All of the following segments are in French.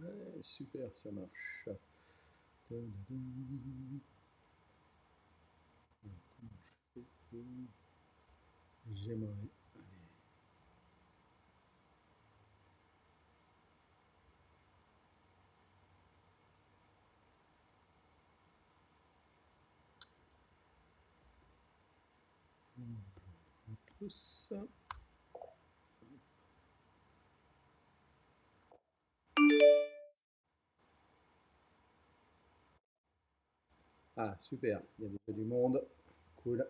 Ouais, super, ça marche. J'aimerais. Tous. Ah, super, il y a déjà du monde. Cool.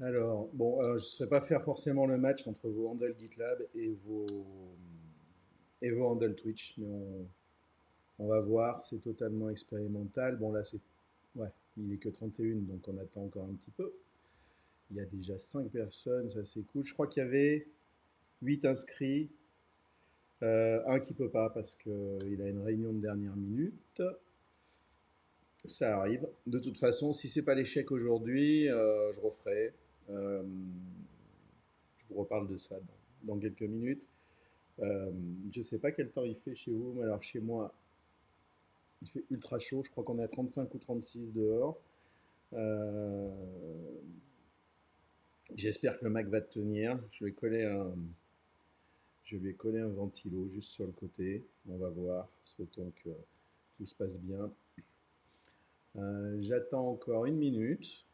Alors, bon, je ne saurais pas faire forcément le match entre vos handles GitLab et vos handles Twitch, mais on va voir, c'est totalement expérimental. Bon, là, c'est. Ouais, il est que 31, donc on attend encore un petit peu. Il y a déjà 5 personnes, ça c'est cool. Je crois qu'il y avait 8 inscrits. Un qui peut pas parce qu'il a une réunion de dernière minute. Ça arrive. De toute façon, si c'est pas l'échec aujourd'hui, je referai. Euh, je vous reparle de ça dans quelques minutes. Euh, je sais pas quel temps il fait chez vous, mais alors chez moi, il fait ultra chaud. Je crois qu'on est à 35 ou 36 dehors. Euh, J'espère que le Mac va tenir. Je vais coller un ventilo juste sur le côté. On va voir. Souhaitons que tout se passe bien. J'attends encore une minute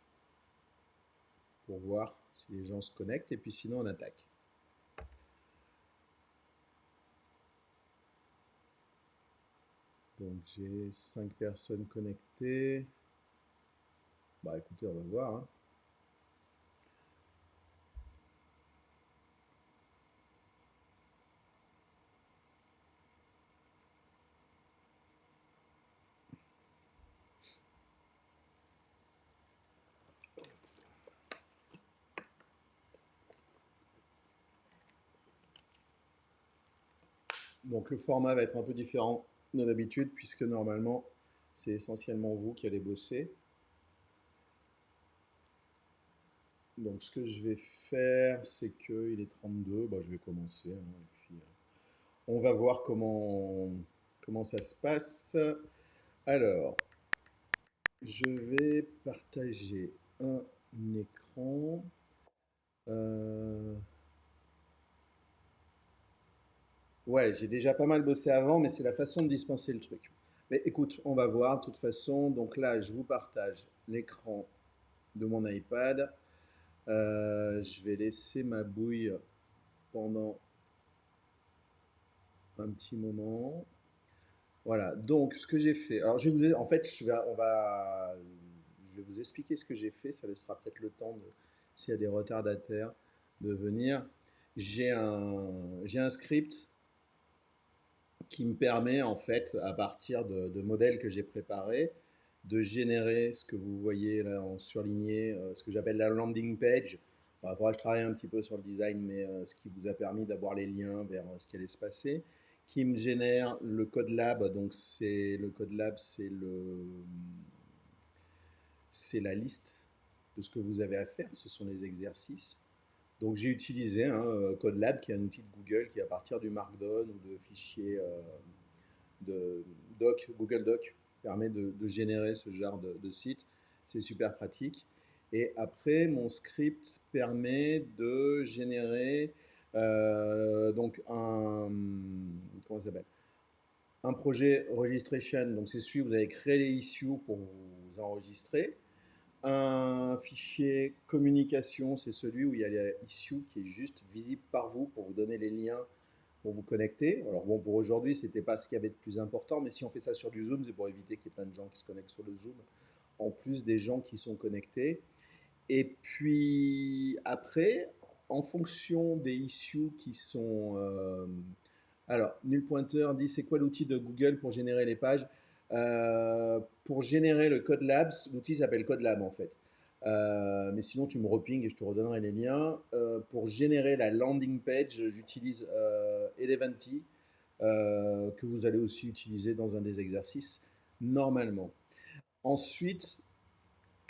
pour voir si les gens se connectent et puis sinon on attaque. Donc j'ai 5 personnes connectées. Bah écoutez, on va voir, hein. Donc le format va être un peu différent de d'habitude puisque normalement c'est essentiellement vous qui allez bosser. Donc ce que je vais faire, c'est qu'il est 32, bah, je vais commencer, hein, et puis on va voir comment ça se passe. Alors, je vais partager un écran. Euh, Ouais, j'ai déjà pas mal bossé avant, mais c'est la façon de dispenser le truc. Mais écoute, on va voir de toute façon. Donc là, je vous partage l'écran de mon iPad. Je vais laisser ma bouille pendant un petit moment. Voilà, donc ce que j'ai fait. Alors, en fait, je vais vous expliquer ce que j'ai fait. Ça laissera peut-être le temps, s'il y a des retardataires, de venir. J'ai un script qui me permet en fait, à partir de modèles que j'ai préparés, de générer ce que vous voyez là en surligné, ce que j'appelle la landing page. Il faudra que je travaille un petit peu sur le design, mais ce qui vous a permis d'avoir les liens vers ce qui allait se passer, qui me génère le code lab. Donc le code lab, c'est la liste de ce que vous avez à faire. Ce sont les exercices. Donc j'ai utilisé CodeLab, qui est un outil de Google qui, à partir du Markdown ou de fichiers de Google Doc, permet de générer ce genre de site. C'est super pratique. Et après, mon script permet de générer donc comment ça s'appelle, un projet registration. Donc c'est celui où vous avez créé les issues pour vous enregistrer. Un fichier communication, c'est celui où il y a les issues qui est juste visible par vous pour vous donner les liens pour vous connecter. Alors bon, pour aujourd'hui, c'était pas ce qu'il y avait de plus important, mais si on fait ça sur du Zoom, c'est pour éviter qu'il y ait plein de gens qui se connectent sur le Zoom, en plus des gens qui sont connectés. Et puis après, en fonction des issues qui sont... alors, Null Pointer dit c'est quoi l'outil de Google pour générer les pages. Pour générer le Code Labs, l'outil s'appelle Code Lab en fait. Mais sinon, tu me repinges et je te redonnerai les liens. Pour générer la landing page, j'utilise Eleventy, que vous allez aussi utiliser dans un des exercices normalement. Ensuite,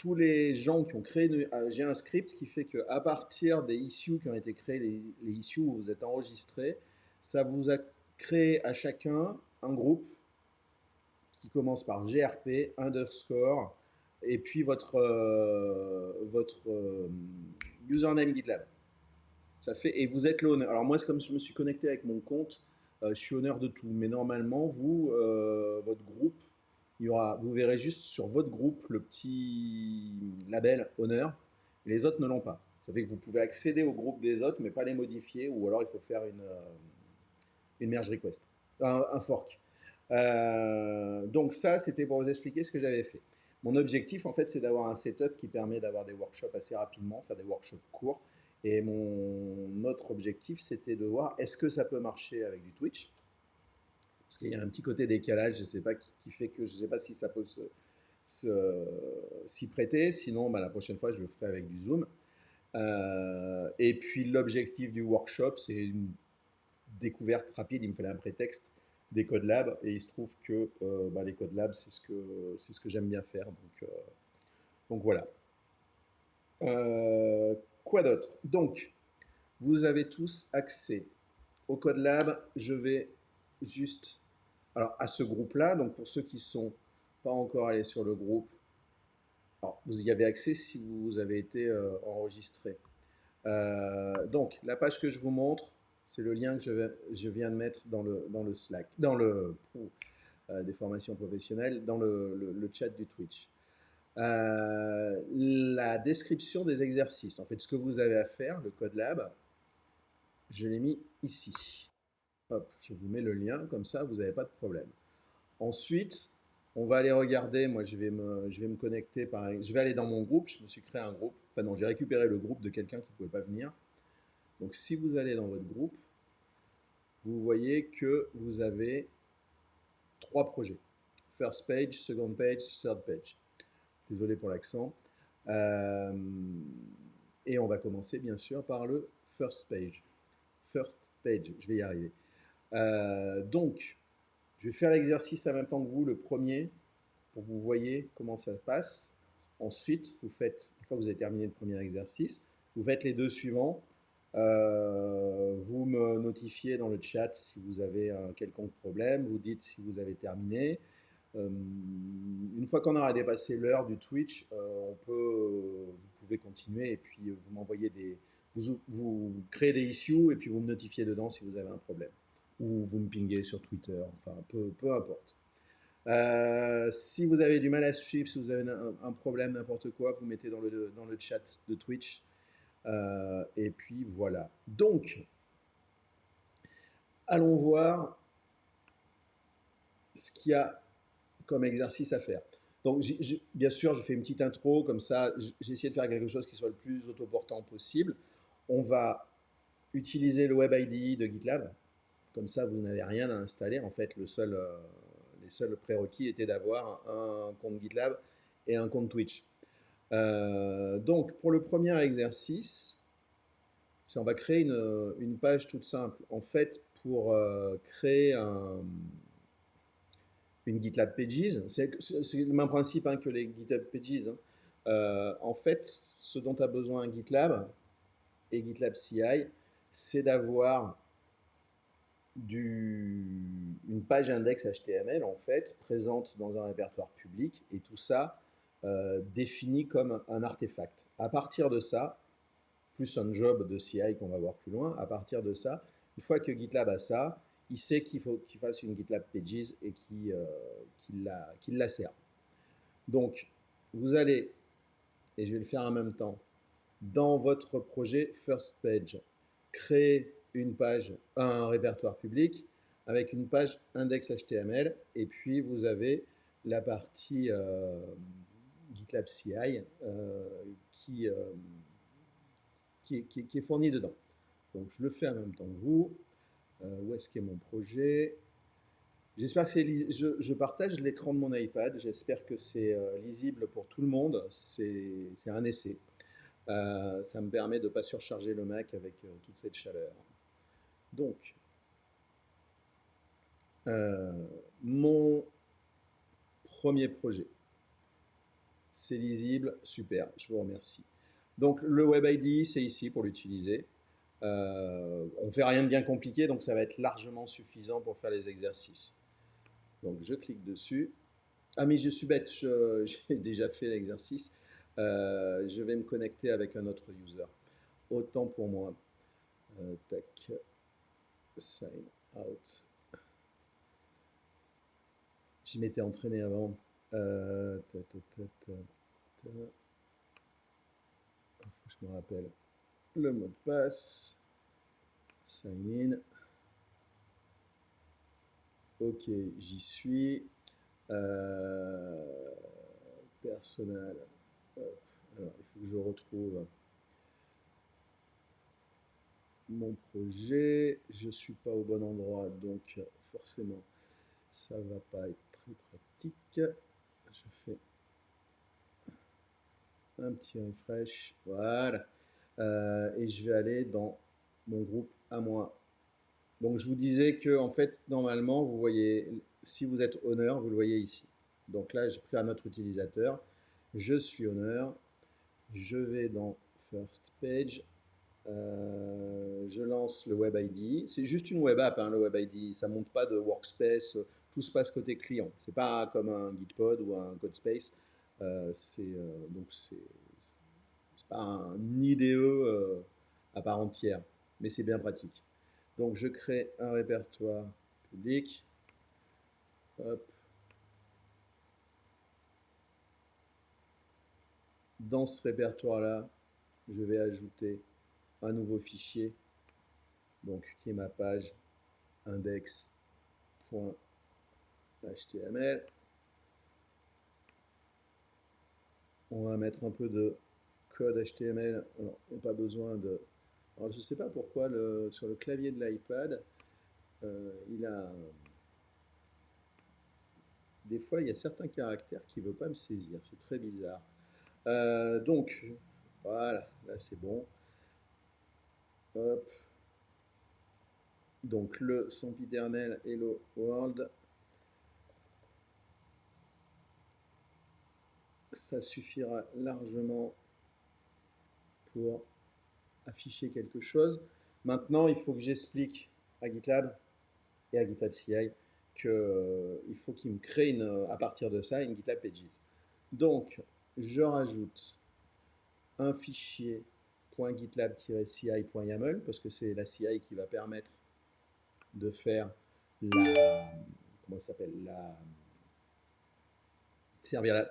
tous les gens qui ont créé, j'ai un script qui fait qu'à partir des issues qui ont été créés, les issues où vous êtes enregistrés, ça vous a créé à chacun un groupe qui commence par GRP, underscore, et puis votre username GitLab. Ça fait, et vous êtes l'owner. Alors moi, comme je me suis connecté avec mon compte, je suis honneur de tout. Mais normalement, vous, votre groupe, vous verrez juste sur votre groupe le petit label honneur. Et les autres ne l'ont pas. Ça fait que vous pouvez accéder au groupe des autres, mais pas les modifier. Ou alors il faut faire une merge request, un fork. Donc ça, c'était pour vous expliquer ce que j'avais fait. Mon objectif, en fait, c'est d'avoir un setup qui permet d'avoir des workshops assez rapidement, faire des workshops courts. Et mon autre objectif, c'était de voir est-ce que ça peut marcher avec du Twitch. Parce qu'il y a un petit côté décalage, je ne sais pas, qui fait que je ne sais pas si ça peut s'y prêter. Sinon, bah, la prochaine fois, je le ferai avec du Zoom. Et puis l'objectif du workshop, c'est une découverte rapide. Il me fallait un prétexte des Code Labs et il se trouve que bah, les Code Labs, c'est ce que j'aime bien faire. Donc voilà. Quoi d'autre? Donc, vous avez tous accès au Code Lab. Je vais juste, alors à ce groupe-là, donc pour ceux qui ne sont pas encore allés sur le groupe, alors vous y avez accès si vous avez été enregistré. Donc la page que je vous montre, c'est le lien que je viens de mettre dans le Slack, dans le des formations professionnelles, dans le chat du Twitch. La description des exercices, en fait, ce que vous avez à faire, le Code Lab, je l'ai mis ici. Hop, je vous mets le lien, comme ça, vous n'avez pas de problème. Ensuite, on va aller regarder, moi je vais me connecter, je vais aller dans mon groupe, je me suis créé un groupe, enfin non, j'ai récupéré le groupe de quelqu'un qui ne pouvait pas venir. Donc si vous allez dans votre groupe, vous voyez que vous avez 3 projets. First page, second page, third page. Désolé pour l'accent. Et on va commencer bien sûr par le first page. First page, je vais y arriver. Donc, je vais faire l'exercice en même temps que vous, le premier, pour que vous voyez comment ça passe. Ensuite, une fois que vous avez terminé le premier exercice, vous faites les 2 suivants. Vous me notifiez dans le chat si vous avez un quelconque problème. Vous dites si vous avez terminé. Une fois qu'on aura dépassé l'heure du Twitch, vous pouvez continuer et puis vous m'envoyez vous créez des issues et puis vous me notifiez dedans si vous avez un problème. Ou vous me pinguez sur Twitter, enfin peu importe. Si vous avez du mal à suivre, si vous avez un problème, n'importe quoi, vous mettez dans le chat de Twitch. Et puis voilà. Donc, allons voir ce qu'il y a comme exercice à faire. Donc, bien sûr, je fais une petite intro, comme ça, j'ai essayé de faire quelque chose qui soit le plus autoportant possible. On va utiliser le Web IDE de GitLab. Comme ça, vous n'avez rien à installer. En fait, les seuls prérequis étaient d'avoir un compte GitLab et un compte Twitch. Donc, pour le premier exercice, on va créer une page toute simple. En fait, pour créer une GitLab Pages, c'est le même principe hein, que les GitLab Pages. Hein. En fait, ce dont a besoin GitLab et GitLab CI, c'est d'avoir une page index HTML en fait présente dans un répertoire public et tout ça défini comme un artefact. À partir de ça, plus un job de CI qu'on va voir plus loin, à partir de ça, une fois que GitLab a ça, il sait qu'il faut qu'il fasse une GitLab Pages et qu'il la serve. Donc, vous allez, et je vais le faire en même temps, dans votre projet First Page, créer une page, un répertoire public avec une page index HTML et puis vous avez la partie GitLab CI qui est fournie dedans. Donc je le fais en même temps que vous. Où est-ce qu'est mon projet? J'espère que je partage l'écran de mon iPad. J'espère que c'est lisible pour tout le monde. C'est un essai. Ça me permet de ne pas surcharger le Mac avec toute cette chaleur. Donc, mon premier projet, c'est lisible, super, je vous remercie. Donc le Web ID, c'est ici pour l'utiliser. On ne fait rien de bien compliqué, donc ça va être largement suffisant pour faire les exercices. Donc je clique dessus. Ah mais je suis bête, j'ai déjà fait l'exercice. Je vais me connecter avec un autre user. Autant pour moi. Tac, sign out. J'y m'étais entraîné avant. Faut que je me rappelle. Le mot de passe. Sign in. Ok, j'y suis. Personnel. Hop. Alors, il faut que je retrouve mon projet. Je ne suis pas au bon endroit, donc forcément, ça ne va pas être très pratique. Je fais un petit refresh. Voilà. Et je vais aller dans mon groupe à moi. Donc, je vous disais que, en fait, normalement, vous voyez, si vous êtes owner, vous le voyez ici. Donc là, j'ai pris un autre utilisateur. Je suis owner. Je vais dans First Page. Je lance le Web ID. C'est juste une web app, hein, le Web ID. Ça ne monte pas de workspace. Tout se passe côté client. C'est pas comme un Gitpod ou un Codespace. Donc c'est pas un IDE à part entière, mais c'est bien pratique. Donc je crée un répertoire public. Hop. Dans ce répertoire-là, je vais ajouter un nouveau fichier, donc qui est ma page index.html. On va mettre un peu de code HTML. Alors, on n'a pas besoin de... Alors, je ne sais pas pourquoi sur le clavier de l'iPad, il a... Des fois, il y a certains caractères qui ne veulent pas me saisir. C'est très bizarre. Donc, voilà, là c'est bon. Hop. Donc, le sempiternel Hello World. Ça suffira largement pour afficher quelque chose. Maintenant, il faut que j'explique à GitLab et à GitLab CI qu'il faut qu'il me crée à partir de ça une GitLab Pages. Donc, je rajoute un fichier .gitlab-ci.yaml parce que c'est la CI qui va permettre de faire comment ça s'appelle,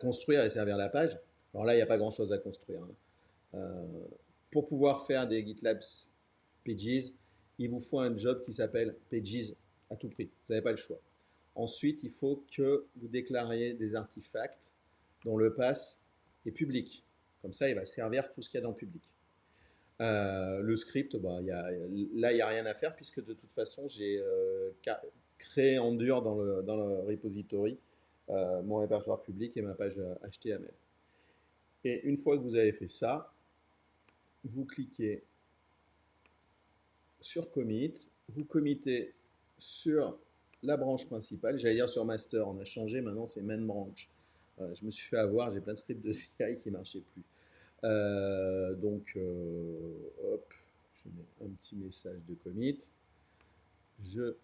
construire et servir la page. Alors là, il n'y a pas grand chose à construire, hein. Pour pouvoir faire des GitLab Pages, il vous faut un job qui s'appelle Pages à tout prix. Vous n'avez pas le choix. Ensuite, il faut que vous déclariez des artefacts dont le pass est public. Comme ça, il va servir tout ce qu'il y a dans le public. Le script, bah, là, il n'y a rien à faire puisque de toute façon, j'ai créé en dur dans le repository mon répertoire public et ma page HTML. Et une fois que vous avez fait ça, vous cliquez sur Commit, vous committez sur la branche principale, j'allais dire sur Master, on a changé, maintenant c'est Main Branch. Je me suis fait avoir, j'ai plein de scripts de CI qui ne marchaient plus. Hop, je mets un petit message de commit. Je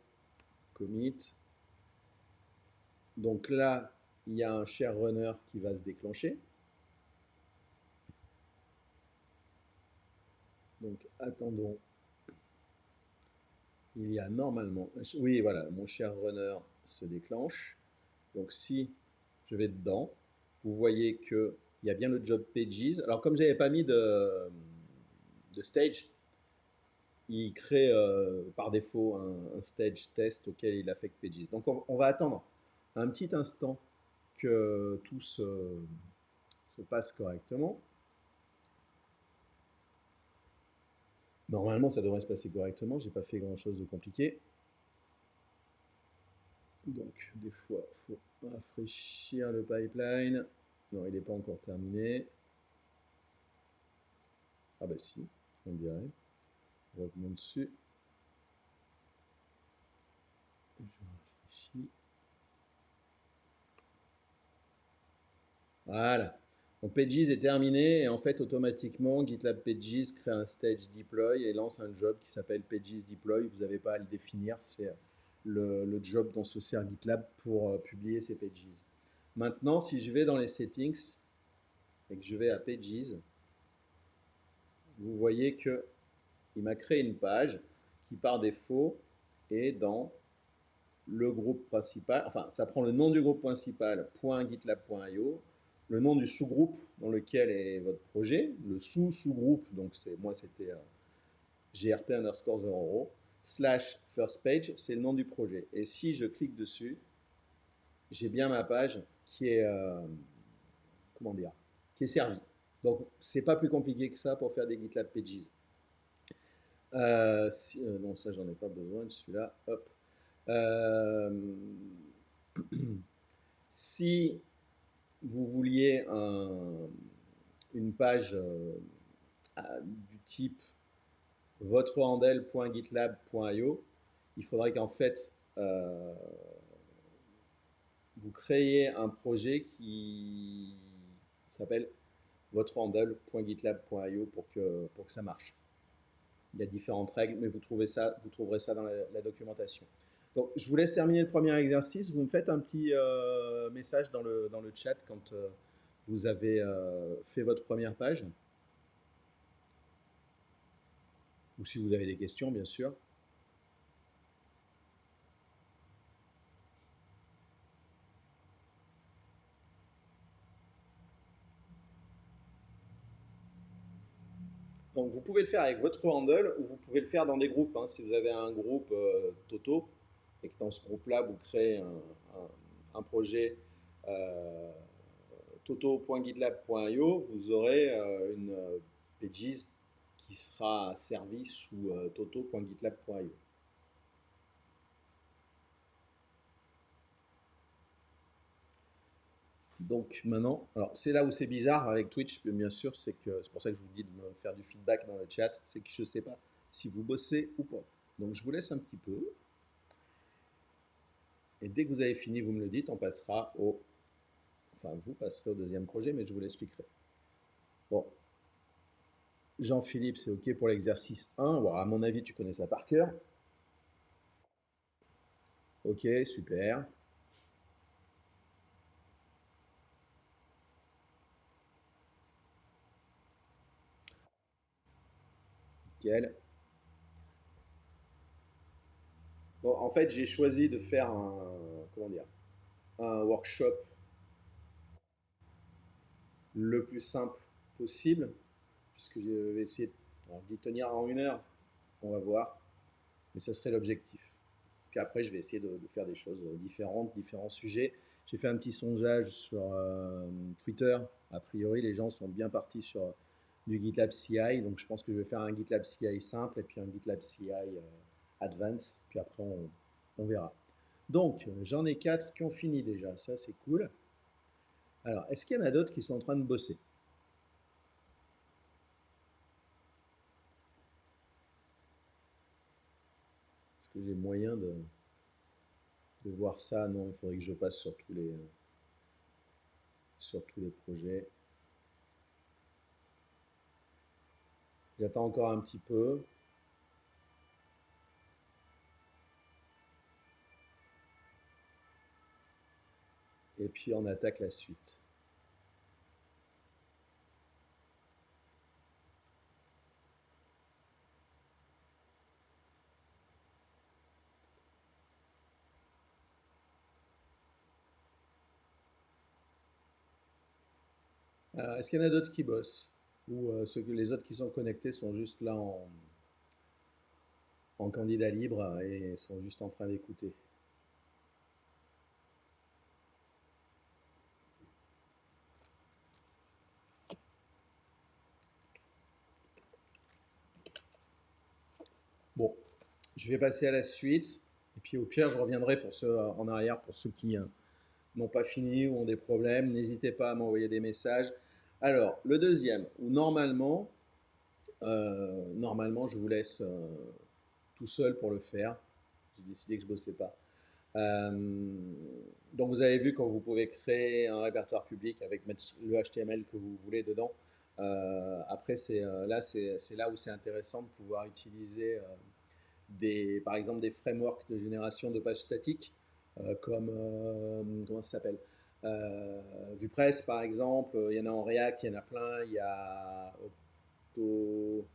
commit. Donc là, il y a un share runner qui va se déclencher. Donc attendons. Il y a normalement... Oui, voilà, mon share runner se déclenche. Donc si je vais dedans, vous voyez qu'il y a bien le job pages. Alors comme je n'avais pas mis de stage, il crée par défaut un stage test auquel il affecte pages. Donc on va attendre un petit instant que tout se passe correctement. Normalement, ça devrait se passer correctement. J'ai pas fait grand-chose de compliqué. Donc, des fois, il faut rafraîchir le pipeline. Non, il n'est pas encore terminé. Ah bah si, on dirait. Revenons dessus. Je rafraîchis. Voilà. Donc Pages est terminé et en fait automatiquement GitLab Pages crée un stage deploy et lance un job qui s'appelle Pages deploy. Vous n'avez pas à le définir, c'est le job dont se sert GitLab pour publier ces pages. Maintenant, si je vais dans les settings et que je vais à Pages, vous voyez qu'il m'a créé une page qui par défaut est dans le groupe principal, enfin ça prend le nom du groupe principal .gitlab.io, le nom du sous-groupe dans lequel est votre projet, le sous-sous-groupe, donc moi c'était grp underscore 0 slash first page, c'est le nom du projet. Et si je clique dessus, j'ai bien ma page qui est, comment dire, qui est servie. Donc c'est pas plus compliqué que ça pour faire des GitLab Pages. Non, ça j'en ai pas besoin de celui-là. Hop. Si vous vouliez une page du type votre handle.gitlab.io, il faudrait qu'en fait vous créiez un projet qui s'appelle votre handle.gitlab.io pour que ça marche. Il y a différentes règles, mais vous trouverez ça dans la documentation. Donc, je vous laisse terminer le premier exercice. Vous me faites un petit message dans le chat quand vous avez fait votre première page. Ou si vous avez des questions, bien sûr. Donc, vous pouvez le faire avec votre handle ou vous pouvez le faire dans des groupes. Hein. Si vous avez un groupe Toto et que dans ce groupe-là, vous créez un projet toto.gitlab.io, vous aurez une pages qui sera servie sous toto.gitlab.io. Donc maintenant, alors c'est là où c'est bizarre avec Twitch, bien sûr, c'est pour ça que je vous dis de me faire du feedback dans le chat, c'est que je ne sais pas si vous bossez ou pas. Donc je vous laisse un petit peu. Et dès que vous avez fini, vous me le dites, on passera au... Enfin, vous passerez au deuxième projet, mais je vous l'expliquerai. Bon. Jean-Philippe, c'est OK pour l'exercice 1. Bon, à mon avis, tu connais ça par cœur. OK, super. Nickel. Bon, en fait, j'ai choisi de faire un workshop le plus simple possible, puisque je vais essayer d'y tenir en 1 heure. On va voir, mais ça serait l'objectif. Puis après, je vais essayer de faire des choses différentes, différents sujets. J'ai fait un petit sondage sur Twitter. A priori, les gens sont bien partis sur du GitLab CI, donc je pense que je vais faire un GitLab CI simple et puis un GitLab CI Advanced, puis après on verra. Donc, j'en ai 4 qui ont fini déjà, ça c'est cool. Alors, est-ce qu'il y en a d'autres qui sont en train de bosser? Est-ce que j'ai moyen de voir ça? Non, il faudrait que je passe sur tous les projets. J'attends encore un petit peu. Et puis on attaque la suite. Est-ce qu'il y en a d'autres qui bossent? Ou les autres qui sont connectés sont juste là en candidat libre et sont juste en train d'écouter? Bon, je vais passer à la suite. Et puis au pire, je reviendrai pour ceux en arrière, pour ceux qui n'ont pas fini ou ont des problèmes. N'hésitez pas à m'envoyer des messages. Alors, le deuxième, où normalement, je vous laisse tout seul pour le faire. J'ai décidé que je ne bossais pas. Euh, donc vous avez vu quand vous pouvez créer un répertoire public avec mettre le HTML que vous voulez dedans. Après, c'est là où c'est intéressant de pouvoir utiliser par exemple des frameworks de génération de pages statiques, comme, comment ça s'appelle, VuePress par exemple. Il y en a en React, il y en a plein. Il y a Auto...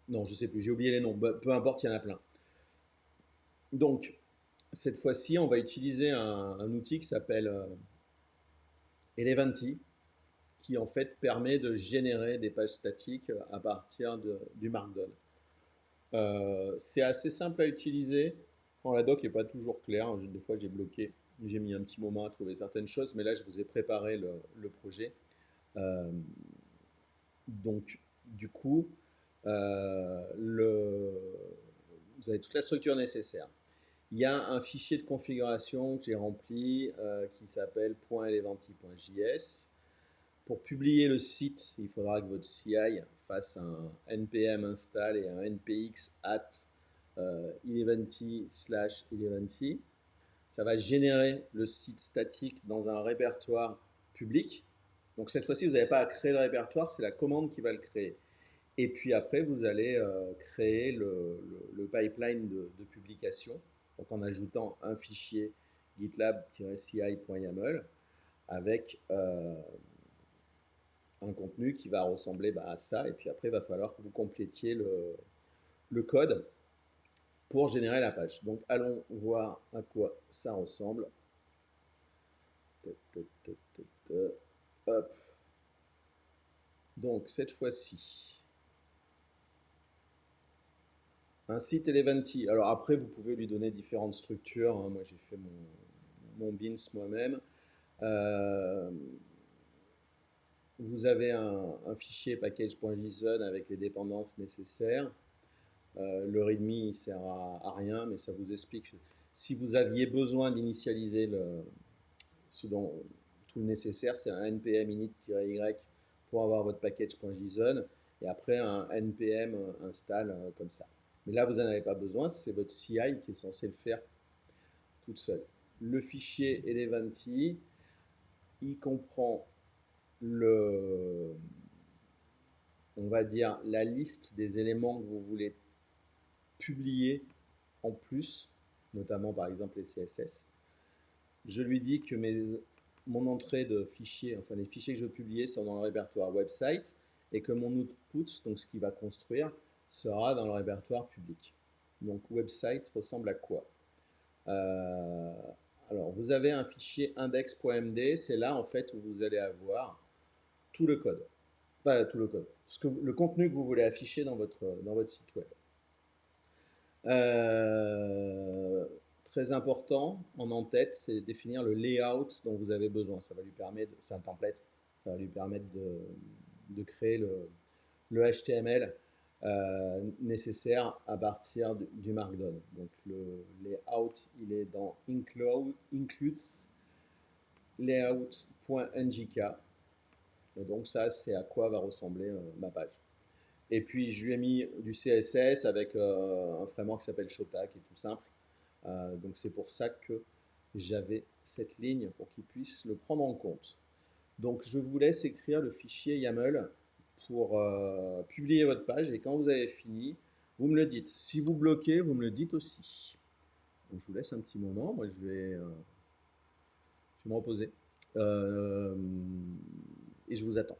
Non, je sais plus, j'ai oublié les noms. Peu importe, il y en a plein. Donc, cette fois-ci, on va utiliser un outil qui s'appelle Eleventy, qui en fait permet de générer des pages statiques à partir du Markdown. C'est assez simple à utiliser. Bon, la doc n'est pas toujours claire. Des fois, j'ai bloqué. J'ai mis un petit moment à trouver certaines choses, mais là, je vous ai préparé le projet. Euh, donc, du coup, vous avez toute la structure nécessaire. Il y a un fichier de configuration que j'ai rempli qui s'appelle .eleventy.js. Pour publier le site, il faudra que votre CI fasse un npm install et un npx at eleventy/eleventy. Ça va générer le site statique dans un répertoire public. Donc cette fois-ci, vous n'avez pas à créer le répertoire, c'est la commande qui va le créer. Et puis après, vous allez créer le pipeline de publication, donc en ajoutant un fichier gitlab-ci.yaml avec un contenu qui va ressembler à ça. Et puis après, il va falloir que vous complétiez le code pour générer la page. Donc allons voir à quoi ça ressemble. Hop. Donc cette fois-ci, un site Eleventy. Alors après, vous pouvez lui donner différentes structures. Hein. Moi, j'ai fait mon beans moi-même. Vous avez un fichier package.json avec les dépendances nécessaires. Le README ne sert à rien, mais ça vous explique. Si vous aviez besoin d'initialiser tout le nécessaire, c'est un npm init-y pour avoir votre package.json et après un npm install comme ça. Mais là, vous n'en avez pas besoin, c'est votre CI qui est censé le faire toute seule. Le fichier Eleventy, il comprend on va dire, la liste des éléments que vous voulez publier en plus, notamment par exemple les CSS. Je lui dis que mon entrée de fichiers, enfin les fichiers que je veux publier sont dans le répertoire website et que mon output, donc ce qu'il va construire, sera dans le répertoire public. Donc website ressemble à quoi? Alors vous avez un fichier index.md, c'est là en fait où vous allez avoir tout le code. Pas tout le code, le contenu que vous voulez afficher dans votre site web. Très important en tête, c'est définir le layout dont vous avez besoin. Ça va lui permettre, c'est un template, ça va lui permettre de créer le HTML nécessaire à partir du Markdown. Donc le layout, il est dans includes layout.njk. Et donc ça, c'est à quoi va ressembler ma page. Et puis je lui ai mis du CSS avec un framework qui s'appelle Shota, qui est tout simple. Donc c'est pour ça que j'avais cette ligne pour qu'il puisse le prendre en compte. Donc je vous laisse écrire le fichier YAML pour publier votre page et quand vous avez fini, vous me le dites. Si vous bloquez, vous me le dites aussi. Donc je vous laisse un petit moment, moi je vais me reposer et je vous attends.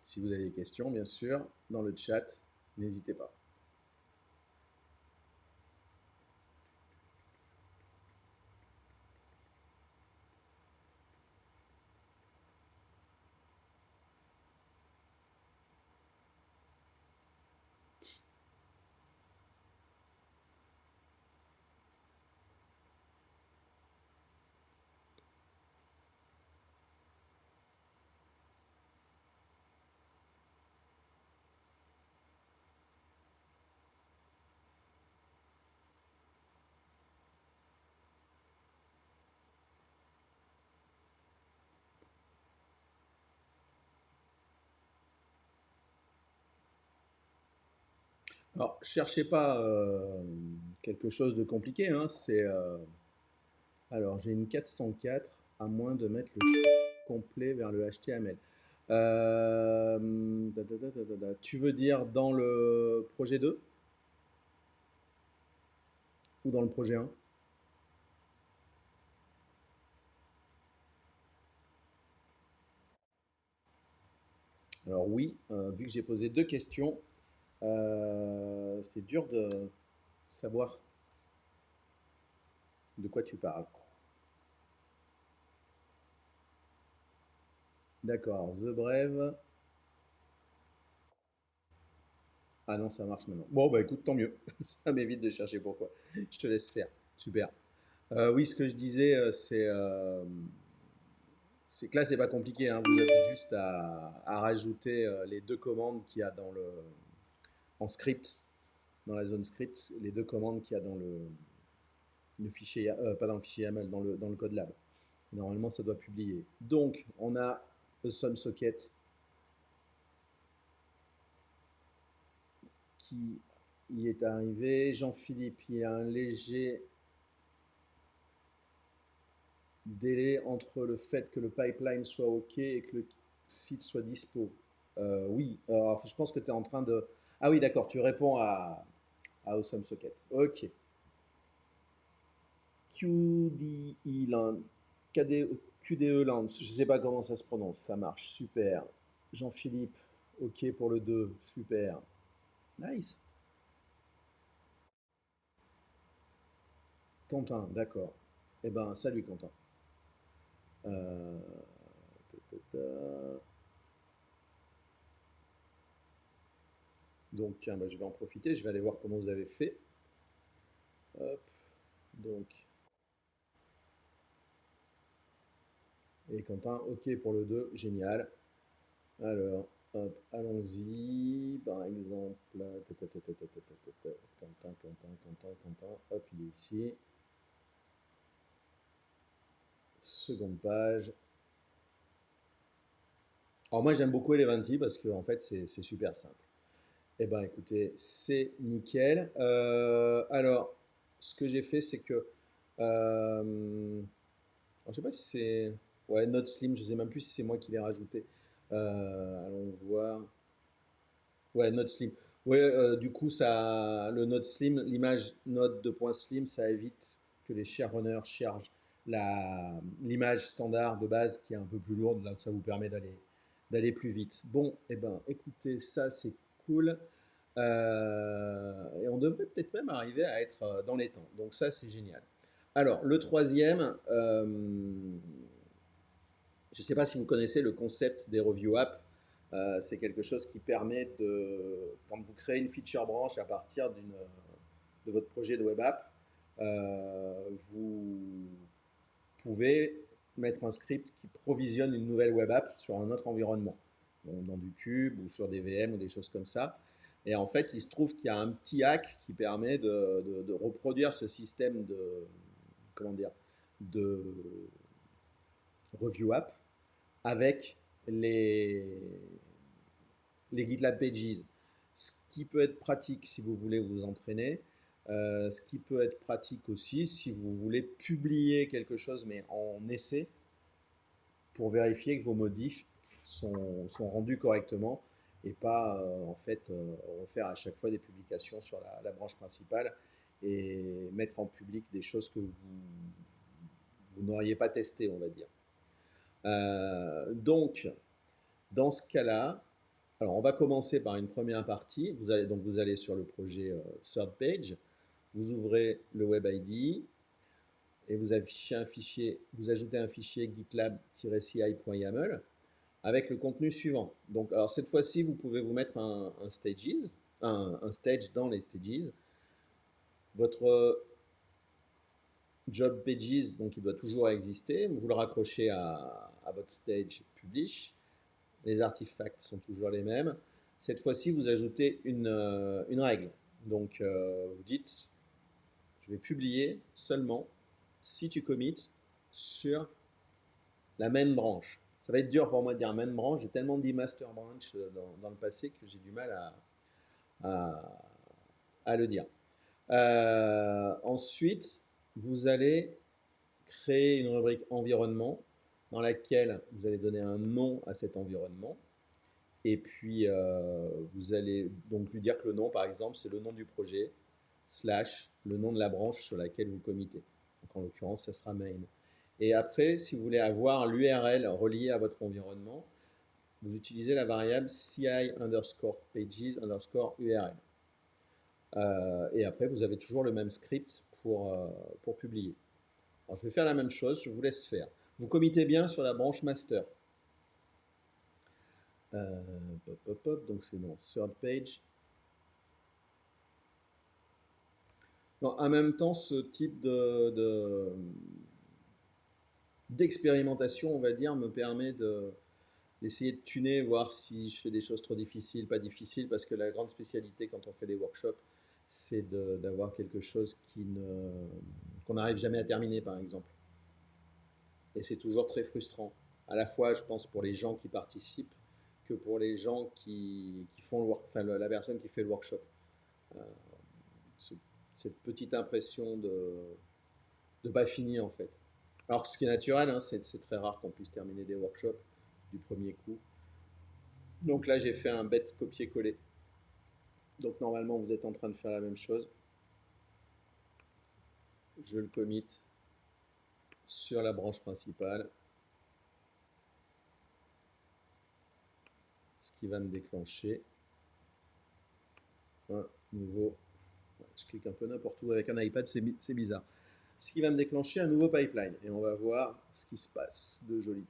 Si vous avez des questions, bien sûr, dans le chat, n'hésitez pas. Alors, cherchez pas quelque chose de compliqué, hein, alors, j'ai une 404, à moins de mettre le complet vers le HTML. Tu veux dire dans le projet 2 ou dans le projet 1? Alors oui, vu que j'ai posé deux questions, c'est dur de savoir de quoi tu parles. D'accord, The Brave. Ah non, ça marche maintenant. Bon, bah écoute, tant mieux. Ça m'évite de chercher pourquoi. Je te laisse faire. Super. Oui, ce que je disais, c'est que là, c'est pas compliqué, hein. Vous avez juste à rajouter les deux commandes qu'il y a en script, dans la zone script, les deux commandes qu'il y a dans le fichier, pas dans le fichier YAML, dans le code lab. Normalement, ça doit publier. Donc, on a le socket qui y est arrivé. Jean-Philippe, il y a un léger délai entre le fait que le pipeline soit OK et que le site soit dispo. Oui, alors, je pense que tu es en train de... Ah oui, d'accord, tu réponds à Awesome Socket. OK. QDE Land, QDE Land, je ne sais pas comment ça se prononce, ça marche, super. Jean-Philippe, OK pour le 2, super. Nice. Quentin, d'accord. Eh ben, salut Quentin. Euh, ta, ta, ta. Donc, tiens, bah, je vais en profiter, je vais aller voir comment vous avez fait. Hop, donc, et Quentin, OK pour le 2, génial. Alors, hop, allons-y. Par exemple, Quentin, hop, il est ici. Seconde page. Alors moi j'aime beaucoup Eleventy parce que en fait c'est super simple. Eh ben écoutez, c'est nickel. Alors, ce que j'ai fait c'est que alors, je sais pas si c'est ouais Node Slim, je sais même plus si c'est moi qui l'ai rajouté. Allons voir. Ouais, Node Slim. Ouais, du coup le Node Slim, l'image Node de point slim, ça évite que les sharerunners chargent l'image standard de base qui est un peu plus lourde. Là, ça vous permet d'aller plus vite. Bon, eh ben, écoutez, ça c'est cool. Et on devrait peut-être même arriver à être dans les temps. Donc ça, c'est génial. Alors, le troisième, je ne sais pas si vous connaissez le concept des review apps. C'est quelque chose qui permet quand vous créez une feature branch à partir de votre projet de web app, vous pouvez mettre un script qui provisionne une nouvelle web app sur un autre environnement, dans du cube ou sur des VM ou des choses comme ça. Et en fait, il se trouve qu'il y a un petit hack qui permet de reproduire ce système comment dire, de review app avec les GitLab Pages. Ce qui peut être pratique si vous voulez vous entraîner. Ce qui peut être pratique aussi si vous voulez publier quelque chose mais en essai pour vérifier que vos modifs sont rendus correctement et pas en fait refaire à chaque fois des publications sur la branche principale et mettre en public des choses que vous n'auriez pas testées, on va dire. Donc, dans ce cas-là, alors on va commencer par une première partie. Vous allez sur le projet Third Page, vous ouvrez le Web ID et vous affichez un fichier, vous ajoutez un fichier gitlab-ci.yaml avec le contenu suivant. Donc, alors cette fois-ci, vous pouvez vous mettre un stage dans les stages. Votre job pages, donc il doit toujours exister. Vous le raccrochez à votre stage publish. Les artefacts sont toujours les mêmes. Cette fois-ci, vous ajoutez une règle. Donc, vous dites, je vais publier seulement si tu commits sur la main branch. Ça va être dur pour moi de dire main branch. J'ai tellement dit master branch dans le passé que j'ai du mal à à le dire. Ensuite, vous allez créer une rubrique environnement dans laquelle vous allez donner un nom à cet environnement. Et puis, vous allez donc lui dire que le nom, par exemple, c'est le nom du projet, slash, le nom de la branche sur laquelle vous committez. Donc, en l'occurrence, ça sera main. Et après, si vous voulez avoir l'URL reliée à votre environnement, vous utilisez la variable ci underscore pages underscore URL. Et après, vous avez toujours le même script pour publier. Alors, je vais faire la même chose, je vous laisse faire. Vous committez bien sur la branche master. Donc c'est dans third page. Donc, en même temps, ce type d'expérimentation, on va dire, me permet d'essayer de tuner, voir si je fais des choses trop difficiles, pas difficiles, parce que la grande spécialité quand on fait des workshops, c'est d'avoir quelque chose qu'on n'arrive jamais à terminer, par exemple. Et c'est toujours très frustrant. À la fois, je pense, pour les gens qui participent, que pour les gens qui font enfin, la personne qui fait le workshop. Euh, cette petite impression de pas fini, en fait. Alors, ce qui est naturel, hein, c'est très rare qu'on puisse terminer des workshops du premier coup. Donc là, j'ai fait un bête copier-coller. Donc normalement, vous êtes en train de faire la même chose. Je le commit sur la branche principale. Ce qui va me déclencher un nouveau... Je clique un peu n'importe où avec un iPad, c'est bizarre. Ce qui va me déclencher un nouveau pipeline. Et on va voir ce qui se passe de joli.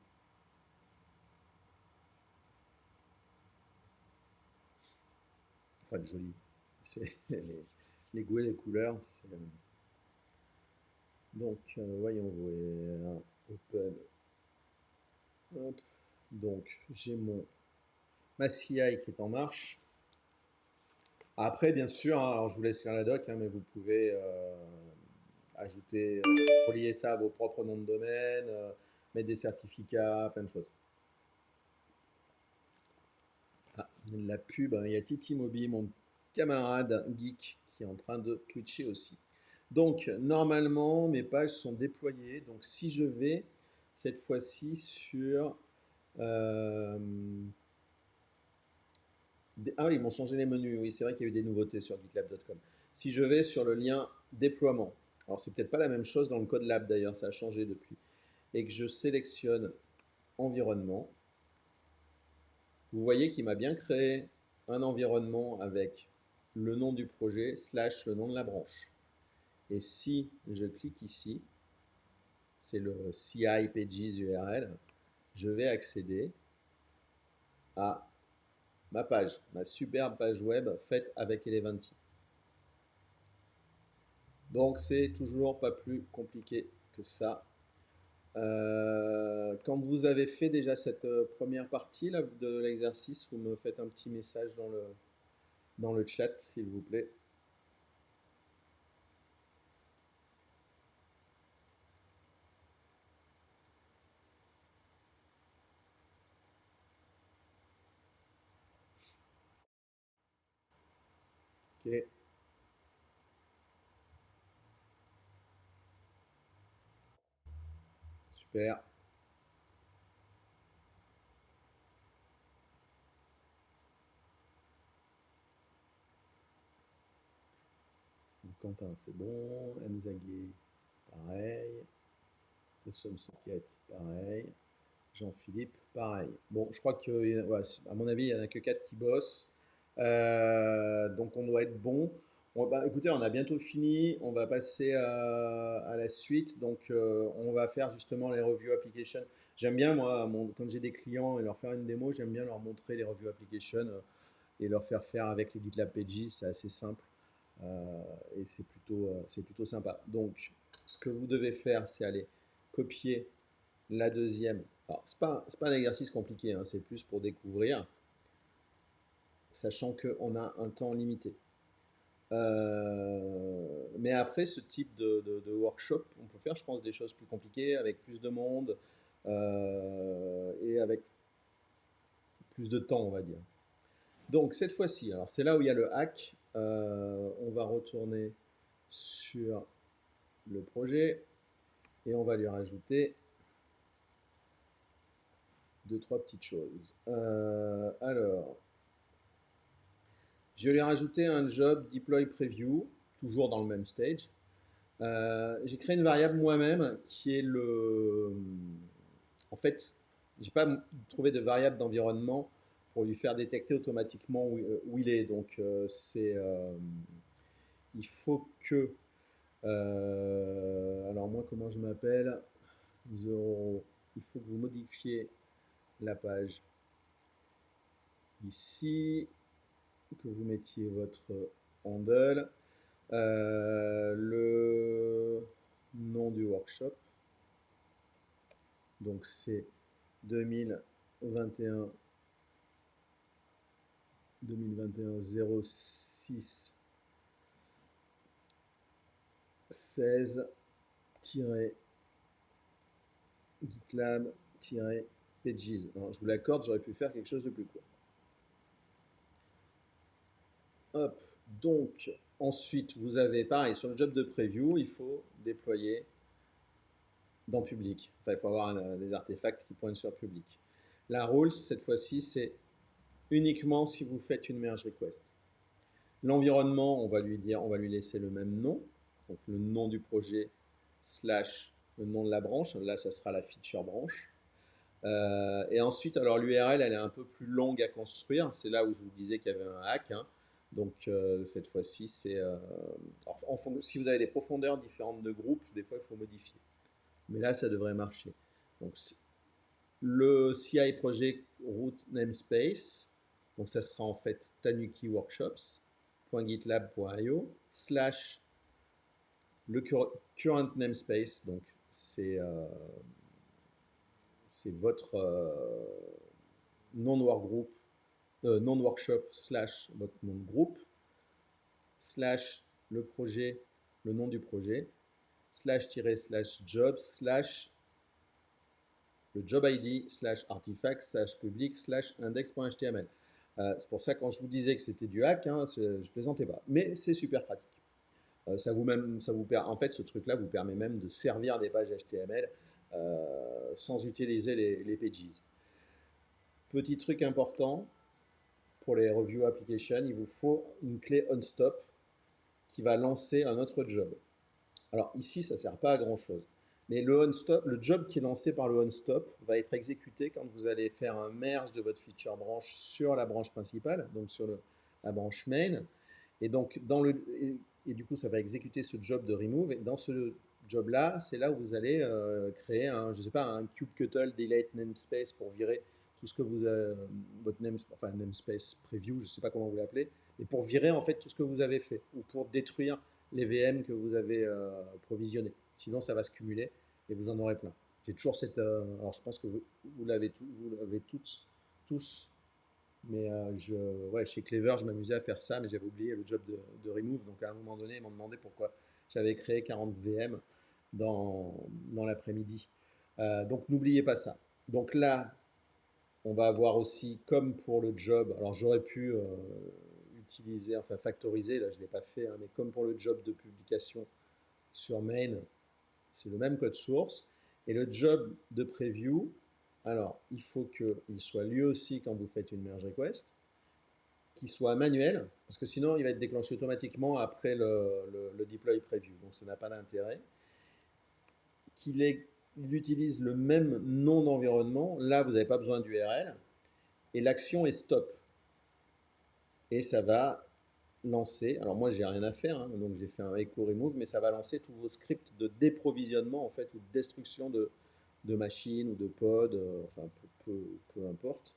Enfin, de joli. Les goûts et les couleurs. Donc, voyons voir. Open. Hop. Donc, j'ai ma CI qui est en marche. Après, bien sûr, hein, alors je vous laisse faire la doc, hein, mais vous pouvez ajouter, relier ça à vos propres noms de domaine, mettre des certificats, plein de choses. Ah, il y a de la pub, hein, il y a Titi Moby, mon camarade geek, qui est en train de twitcher aussi. Donc, normalement, mes pages sont déployées. Donc, si je vais cette fois-ci sur... ah oui, ils m'ont changé les menus. Oui, c'est vrai qu'il y a eu des nouveautés sur GitLab.com. Si je vais sur le lien déploiement, alors c'est peut-être pas la même chose dans le code lab d'ailleurs, ça a changé depuis, et que je sélectionne environnement, vous voyez qu'il m'a bien créé un environnement avec le nom du projet slash le nom de la branche. Et si je clique ici, c'est le CI pages URL, je vais accéder à ma page, ma superbe page web faite avec Eleventy. Donc c'est toujours pas plus compliqué que ça. Quand vous avez fait déjà cette première partie là, de l'exercice, vous me faites un petit message dans le chat, s'il vous plaît. Ok. Super. Quentin, c'est bon. Mzagé, pareil. Le Somme Sanquette, pareil. Jean-Philippe, pareil. Bon, je crois que, ouais, à mon avis, il n'y en a que 4 qui bossent. Donc, on doit être bon. Écoutez, on a bientôt fini. On va passer à la suite. Donc, on va faire justement les review application. J'aime bien, moi, quand j'ai des clients et leur faire une démo, j'aime bien leur montrer les review application et leur faire faire avec les GitLab Pages. C'est assez simple et c'est plutôt sympa. Donc, ce que vous devez faire, c'est aller copier la deuxième. Alors, ce n'est pas un exercice compliqué, hein, c'est plus pour découvrir, sachant qu'on a un temps limité. Mais après, ce type de workshop, on peut faire, je pense, des choses plus compliquées, avec plus de monde et avec plus de temps, on va dire. Donc, cette fois-ci, alors c'est là où il y a le hack. on va retourner sur le projet et on va lui rajouter deux, trois petites choses. Alors, je vais lui rajouter un job deploy preview, toujours dans le même stage. J'ai créé une variable moi-même qui est le. En fait, j'ai pas trouvé de variable d'environnement pour lui faire détecter automatiquement où il est. Donc, il faut que. Alors, moi, comment je m'appelle? Il faut que vous modifiez la page ici, que vous mettiez votre handle, le nom du workshop. Donc c'est 2021 06 16 GitLab pages. Alors, je vous l'accorde, j'aurais pu faire quelque chose de plus court. Hop, donc ensuite vous avez pareil sur le job de preview, il faut déployer dans public. Enfin, il faut avoir des artefacts qui pointent sur public. La rules, cette fois-ci, c'est uniquement si vous faites une merge request. L'environnement, on va lui laisser le même nom, donc le nom du projet slash le nom de la branche. Là, ça sera la feature branche. Et ensuite, alors l'URL, elle est un peu plus longue à construire. C'est là où je vous disais qu'il y avait un hack. Hein. Donc cette fois-ci, c'est si vous avez des profondeurs différentes de groupe, des fois, il faut modifier. Mais là, ça devrait marcher. Donc le CI project root namespace, donc ça sera en fait tanuki-workshops.gitlab.io slash le current namespace, donc c'est votre non-workgroup, non-workshop slash votre nom de groupe slash le projet, le nom du projet slash job slash le job ID slash artifact slash public slash index.html. C'est pour ça quand je vous disais que c'était du hack, hein, je plaisantais pas. Mais c'est super pratique. En fait, ce truc-là vous permet même de servir des pages HTML sans utiliser les pages. Petit truc important, pour les review applications, il vous faut une clé onStop qui va lancer un autre job. Alors ici, ça ne sert pas à grand chose. Mais le job qui est lancé par le onStop va être exécuté quand vous allez faire un merge de votre feature branche sur la branche principale, donc sur la branche main. Et donc, et du coup, ça va exécuter ce job de remove. Et dans ce job-là, c'est là où vous allez créer je sais pas, un kubectl delete namespace pour virer tout ce que vous avez, votre namespace preview, je ne sais pas comment vous l'appelez, et pour virer en fait tout ce que vous avez fait, ou pour détruire les VM que vous avez provisionnés. Sinon, ça va se cumuler et vous en aurez plein. J'ai toujours cette. Alors, je pense que vous l'avez tous. Mais chez Clever, je m'amusais à faire ça, mais j'avais oublié le job de remove. Donc, à un moment donné, ils m'ont demandé pourquoi j'avais créé 40 VM dans l'après-midi. Donc, n'oubliez pas ça. Donc là, on va avoir aussi, comme pour le job, alors j'aurais pu factoriser, là je ne l'ai pas fait, hein, mais comme pour le job de publication sur main, c'est le même code source. Et le job de preview, alors il faut qu'il soit lui aussi quand vous faites une merge request, qu'il soit manuel, parce que sinon il va être déclenché automatiquement après le deploy preview, donc ça n'a pas d'intérêt. Il utilise le même nom d'environnement, là vous n'avez pas besoin d'URL, et l'action est stop. Et ça va lancer, alors moi j'ai rien à faire, hein, donc j'ai fait un echo remove, mais ça va lancer tous vos scripts de déprovisionnement en fait, ou de destruction de machines ou de pods, enfin peu importe.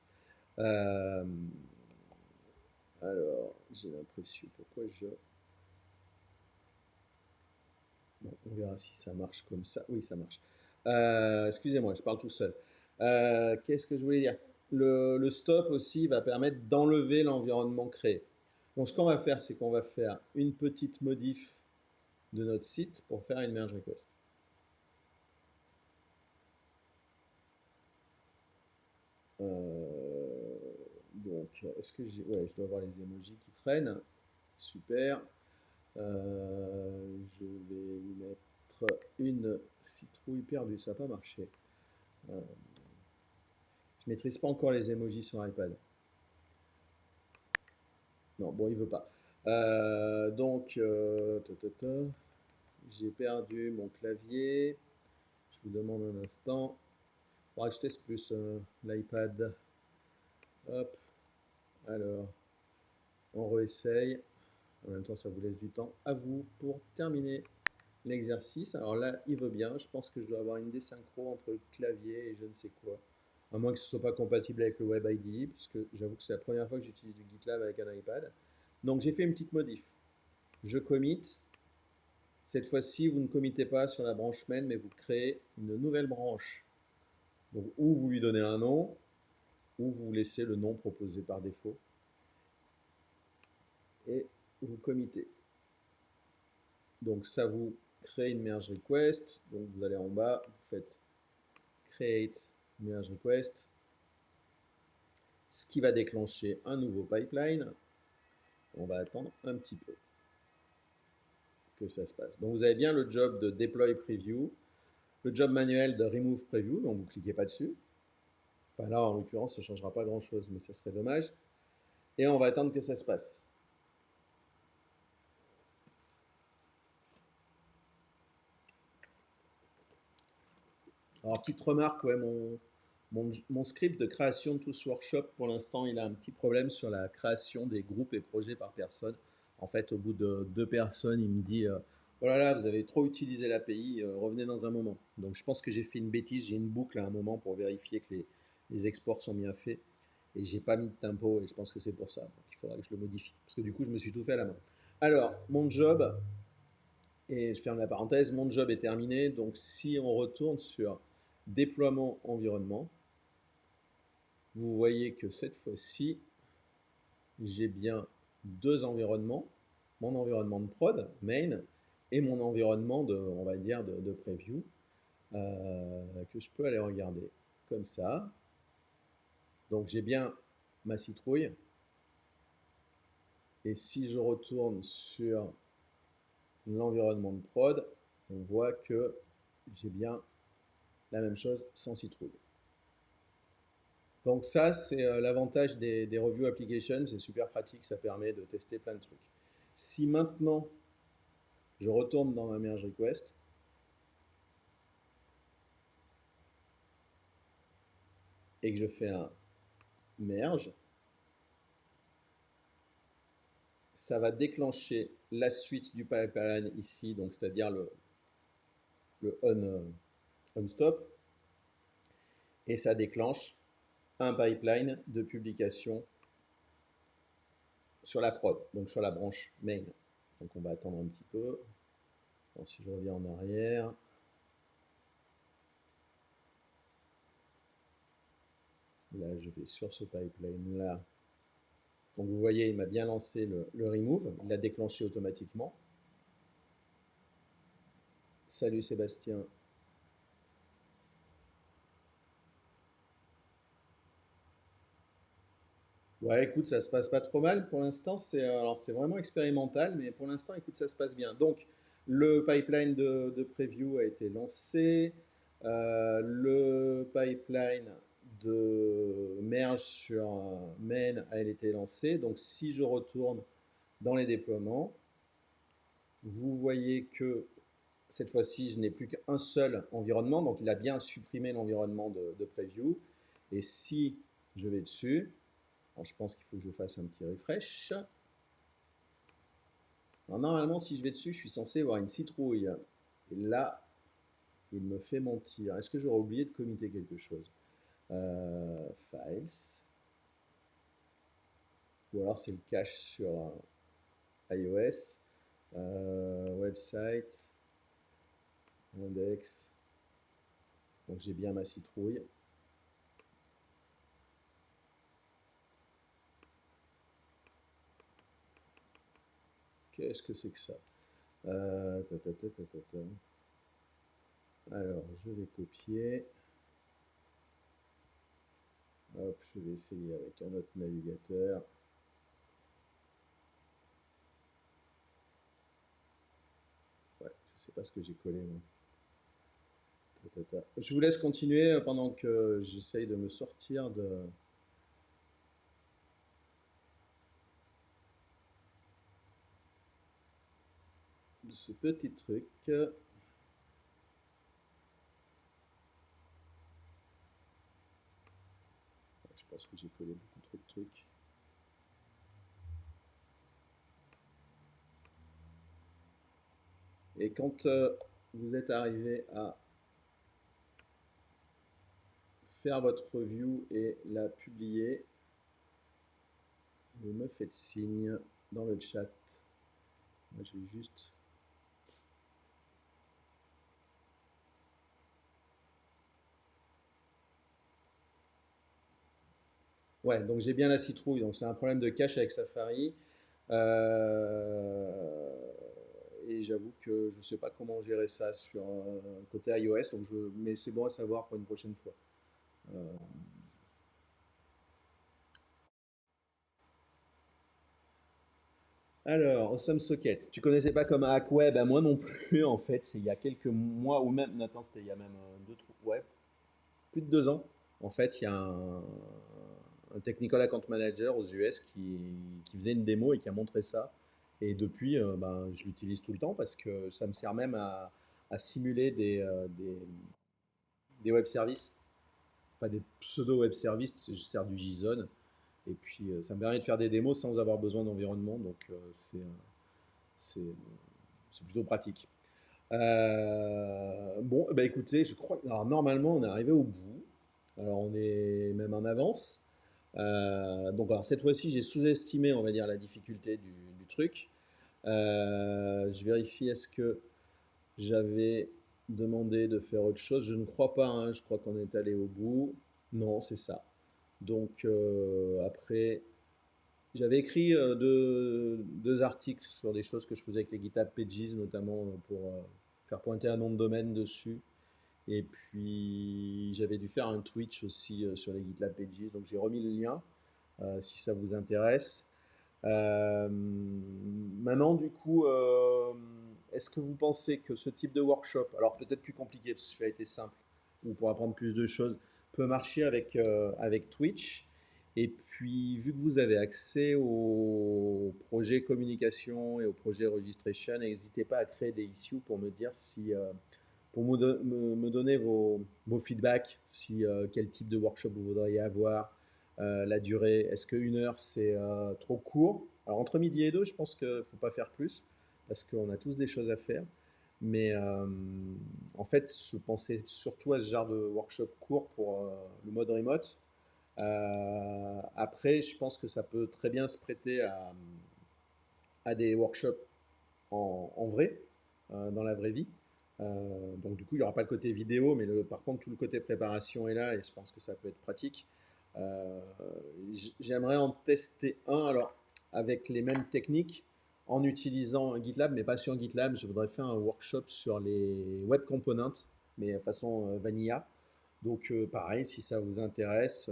Alors j'ai l'impression, pourquoi bon, on verra si ça marche comme ça. Oui, ça marche. Excusez-moi, je parle tout seul. Qu'est-ce que je voulais dire? Le stop aussi va permettre d'enlever l'environnement créé. Donc ce qu'on va faire, c'est qu'on va faire une petite modif de notre site pour faire une merge request. Donc, est-ce que j'ai... Ouais, je dois avoir les emojis qui traînent. super. Je vais y mettre une citrouille perdue, ça n'a pas marché. Je maîtrise pas encore les emojis sur iPad. Non, bon, il veut pas. Donc, j'ai perdu mon clavier. Je vous demande un instant. Il faudra que je teste plus l'iPad. Hop. Alors, on réessaye. En même temps, ça vous laisse du temps à vous pour terminer l'exercice. Alors là, il veut bien. Je pense que je dois avoir une désynchro entre le clavier et je ne sais quoi. À moins que ce ne soit pas compatible avec le Web IDE, puisque j'avoue que c'est la première fois que j'utilise du GitLab avec un iPad. Donc j'ai fait une petite modif. Je commit. Cette fois-ci, vous ne committez pas sur la branche main, mais vous créez une nouvelle branche. Donc, ou vous lui donnez un nom, ou vous laissez le nom proposé par défaut. Et vous committez. Donc ça vous crée une merge request. Donc vous allez en bas, vous faites create merge request, ce qui va déclencher un nouveau pipeline. On va attendre un petit peu que ça se passe. Donc vous avez bien le job de deploy preview, le job manuel de remove preview, donc vous ne cliquez pas dessus. Enfin là, en l'occurrence, ça ne changera pas grand-chose, mais ça serait dommage. Et on va attendre que ça se passe. Alors, petite remarque, ouais, mon script de création de tous workshop, pour l'instant, il a un petit problème sur la création des groupes et projets par personne. En fait, au bout de 2 personnes, il me dit oh là là, vous avez trop utilisé l'API, revenez dans un moment. Donc, je pense que j'ai fait une bêtise. J'ai une boucle à un moment pour vérifier que les exports sont bien faits. Et j'ai pas mis de tempo, et je pense que c'est pour ça. Donc, il faudra que je le modifie. Parce que du coup, je me suis tout fait à la main. Alors, mon job, et je ferme la parenthèse, mon job est terminé. Donc, si on retourne sur déploiement environnement, vous voyez que cette fois-ci, j'ai bien deux environnements, mon environnement de prod, main, et mon environnement de, on va dire, de preview, que je peux aller regarder comme ça. Donc j'ai bien ma citrouille. Et si je retourne sur l'environnement de prod, on voit que j'ai bien la même chose sans citrouille. Donc ça, c'est l'avantage des review applications, c'est super pratique, ça permet de tester plein de trucs. Si maintenant, je retourne dans ma merge request, et que je fais un merge, ça va déclencher la suite du pipeline ici, donc c'est-à-dire le on stop, et ça déclenche un pipeline de publication sur la prod, donc sur la branche main. Donc on va attendre un petit peu. Alors, si je reviens en arrière, là je vais sur ce pipeline là. Donc vous voyez, il m'a bien lancé le remove, il l'a déclenché automatiquement. Salut Sébastien. Ouais, écoute, ça se passe pas trop mal pour l'instant. C'est vraiment expérimental, mais pour l'instant, écoute, ça se passe bien. Donc, le pipeline de preview a été lancé. Le pipeline de merge sur main a été lancé. Donc, si je retourne dans les déploiements, vous voyez que cette fois-ci, je n'ai plus qu'un seul environnement. Donc, il a bien supprimé l'environnement de preview. Et si je vais dessus, alors, je pense qu'il faut que je fasse un petit refresh. Alors, normalement, si je vais dessus, je suis censé avoir une citrouille. Et là, il me fait mentir. Est-ce que j'aurais oublié de committer quelque chose Files. Ou alors c'est le cache sur iOS. Website. Index. Donc j'ai bien ma citrouille. Qu'est-ce que c'est que ça Alors, je vais copier. Hop, je vais essayer avec un autre navigateur. Je sais pas ce que j'ai collé, moi. Je vous laisse continuer pendant que j'essaye de me sortir de ce petit truc. Je pense que j'ai collé beaucoup trop de trucs. Et quand vous êtes arrivé à faire votre review et la publier, vous me faites signe dans le chat. Moi, je vais juste... Ouais, donc j'ai bien la citrouille, donc c'est un problème de cache avec Safari. Et j'avoue que je ne sais pas comment gérer ça sur côté iOS, mais c'est bon à savoir pour une prochaine fois. Alors, Awesome Socket, tu connaissais pas comme hack web, à moi non plus en fait, c'est il y a quelques mois ou même, attends, c'était il y a même ouais, plus de 2 ans. En fait, il y a un Technical Account Manager aux US qui faisait une démo et qui a montré ça. Et depuis, ben, je l'utilise tout le temps parce que ça me sert même à simuler des web services, pas des pseudo web services, je sers du JSON. Et puis, ça me permet de faire des démos sans avoir besoin d'environnement, donc c'est c'est plutôt pratique. Bon, bah écoutez, je crois que alors, normalement on est arrivé au bout. Alors on est même en avance. Donc alors, cette fois-ci j'ai sous-estimé, on va dire, la difficulté du truc. Je vérifie est-ce que j'avais demandé de faire autre chose. Je ne crois pas, hein, je crois qu'on est allé au bout. Non, c'est ça. Donc après, j'avais écrit deux articles sur des choses que je faisais avec les GitLab Pages, notamment pour faire pointer un nom de domaine dessus. Et puis j'avais dû faire un Twitch aussi sur les GitLab Pages, donc j'ai remis le lien si ça vous intéresse. Maintenant, du coup, est-ce que vous pensez que ce type de workshop, alors peut-être plus compliqué parce que ça a été simple, ou pour apprendre plus de choses, peut marcher avec Twitch? Et puis, vu que vous avez accès au projet communication et au projet registration, n'hésitez pas à créer des issues pour me dire si, pour me donner vos feedbacks, si, quel type de workshop vous voudriez avoir, la durée, est-ce qu'une heure c'est trop court? Alors entre midi et deux, je pense qu'il ne faut pas faire plus, parce qu'on a tous des choses à faire. Mais en fait, je pensais surtout à ce genre de workshop court pour le mode remote. Après, je pense que ça peut très bien se prêter à des workshops en vrai, dans la vraie vie. Donc du coup, il n'y aura pas le côté vidéo, mais par contre, tout le côté préparation est là et je pense que ça peut être pratique. Euh, J'aimerais en tester un, alors avec les mêmes techniques, en utilisant GitLab, mais pas sur GitLab. Je voudrais faire un workshop sur les web components, mais façon vanilla. Donc pareil, si ça vous intéresse,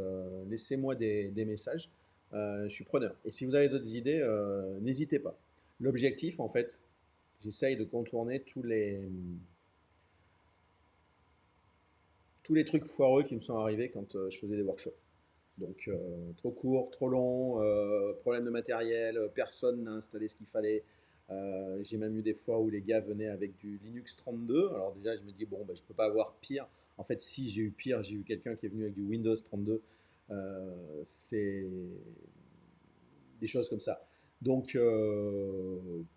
laissez-moi des messages. Je suis preneur. Et si vous avez d'autres idées, n'hésitez pas. L'objectif, en fait, j'essaye de contourner tous les trucs foireux qui me sont arrivés quand je faisais des workshops. Donc trop court, trop long, problème de matériel, personne n'a installé ce qu'il fallait. J'ai même eu des fois où les gars venaient avec du Linux 32. Alors déjà, je me dis, bon, bah, je ne peux pas avoir pire. En fait, si j'ai eu pire, j'ai eu quelqu'un qui est venu avec du Windows 32. C'est des choses comme ça. Donc,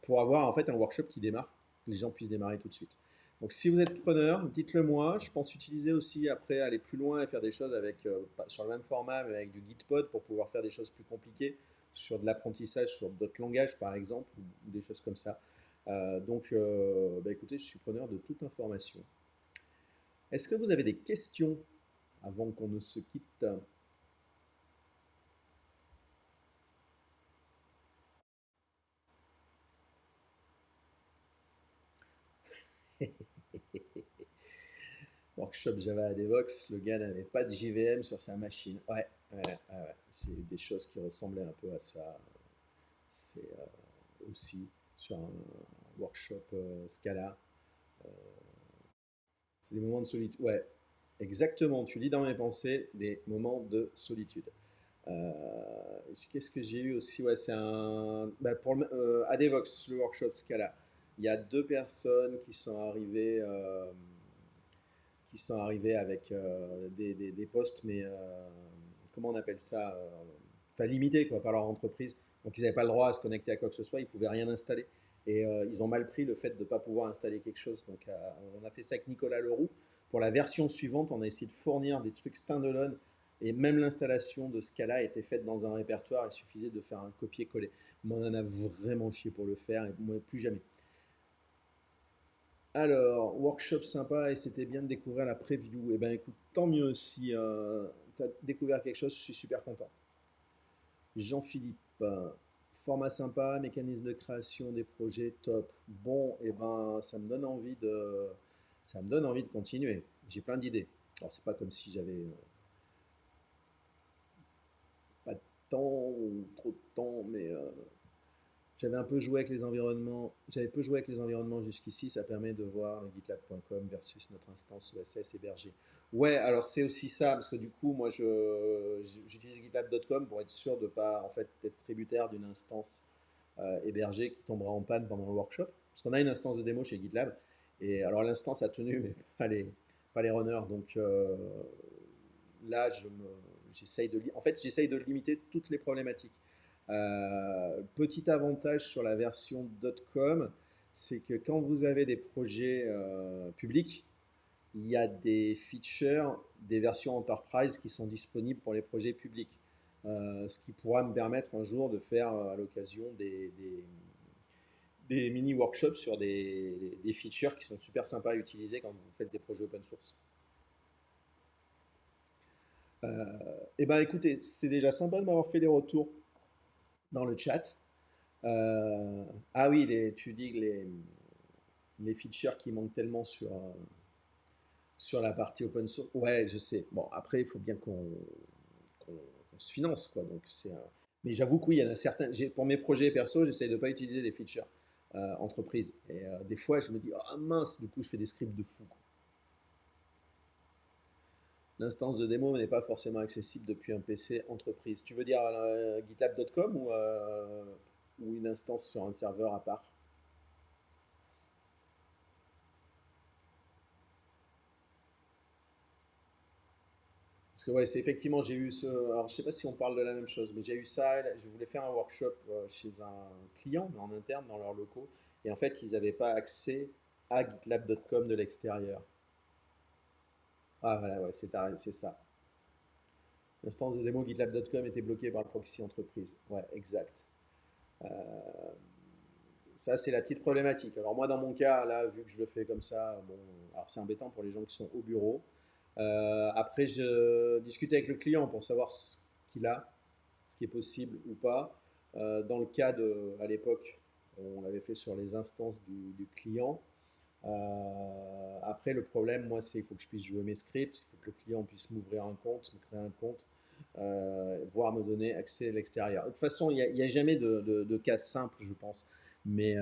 pour avoir en fait un workshop qui démarre, que les gens puissent démarrer tout de suite. Donc, si vous êtes preneur, dites-le moi. Je pense utiliser aussi après aller plus loin et faire des choses avec sur le même format, mais avec du Gitpod pour pouvoir faire des choses plus compliquées sur de l'apprentissage, sur d'autres langages par exemple, ou des choses comme ça. Donc, bah, écoutez, je suis preneur de toute information. Est-ce que vous avez des questions avant qu'on ne se quitte? Workshop Java à Devox, le gars n'avait pas de JVM sur sa machine. Ouais, ouais, ouais, ouais. C'est des choses qui ressemblaient un peu à ça. C'est aussi sur un workshop Scala. C'est des moments de solitude. Ouais, exactement. Tu lis dans mes pensées des moments de solitude. Euh, Qu'est-ce que j'ai eu aussi? Ouais, c'est un. Bah, pour Adevox, le workshop Scala, il y a deux personnes qui sont arrivées avec des postes, mais comment on appelle ça? Enfin, limités quoi, par leur entreprise. Donc ils n'avaient pas le droit à se connecter à quoi que ce soit, ils ne pouvaient rien installer. Et ils ont mal pris le fait de ne pas pouvoir installer quelque chose. Donc on a fait ça avec Nicolas Leroux. Pour la version suivante, on a essayé de fournir des trucs standalone. Et même l'installation de Scala était faite dans un répertoire. Il suffisait de faire un copier-coller. Mais on en a vraiment chié pour le faire et moi, plus jamais. Alors, workshop sympa et c'était bien de découvrir la preview. Eh ben écoute, tant mieux si tu as découvert quelque chose, je suis super content. Jean-Philippe, format sympa, mécanisme de création des projets top. Bon, et ben ça me donne envie de continuer. J'ai plein d'idées. Alors c'est pas comme si j'avais pas de temps ou trop de temps, mais j'avais un peu joué avec les environnements. J'avais peu joué avec les environnements jusqu'ici. Ça permet de voir gitlab.com versus notre instance ESS hébergée. Ouais, alors c'est aussi ça, parce que du coup, moi, j'utilise gitlab.com pour être sûr de ne pas en fait être tributaire d'une instance hébergée qui tombera en panne pendant le workshop. Parce qu'on a une instance de démo chez GitLab, et alors l'instance a tenu, mais pas les runners. Donc là, en fait, j'essaye de limiter toutes les problématiques. Petit avantage sur la version .com, c'est que quand vous avez des projets publics, il y a des features des versions Enterprise qui sont disponibles pour les projets publics. Ce qui pourra me permettre un jour de faire à l'occasion des mini-workshops sur des features qui sont super sympas à utiliser quand vous faites des projets open source. Et ben écoutez, c'est déjà sympa de m'avoir fait les retours dans le chat. Ah oui, tu dis que les features qui manquent tellement sur la partie open source. Ouais, je sais. Bon, après, il faut bien qu'on se finance, quoi. Donc, Mais j'avoue que oui, il y en a certains. Pour mes projets perso, j'essaye de ne pas utiliser des features entreprise. Et des fois, je me dis, oh mince, du coup, je fais des scripts de fou, quoi. L'instance de démo n'est pas forcément accessible depuis un PC entreprise. Tu veux dire gitlab.com ou une instance sur un serveur à part? Parce que ouais, c'est effectivement, j'ai eu ce. Alors, je sais pas si on parle de la même chose, mais j'ai eu ça. Je voulais faire un workshop chez un client, mais en interne, dans leurs locaux. Et en fait, ils n'avaient pas accès à gitlab.com de l'extérieur. Ah, voilà, ouais, c'est ça. L'instance de démo gitlab.com était bloquée par le proxy entreprise. Ouais, exact. Euh, Ça, c'est la petite problématique. Alors, moi, dans mon cas, là, vu que je le fais comme ça, bon, alors c'est embêtant pour les gens qui sont au bureau. Après, je discutais avec le client pour savoir ce qu'il a, ce qui est possible ou pas. Dans le cas à l'époque, on l'avait fait sur les instances du client. Après, le problème, moi, c'est qu'il faut que je puisse jouer mes scripts, il faut que le client puisse m'ouvrir un compte, me créer un compte, voire me donner accès à l'extérieur. De toute façon, il n'y a jamais de cas simple, je pense. Mais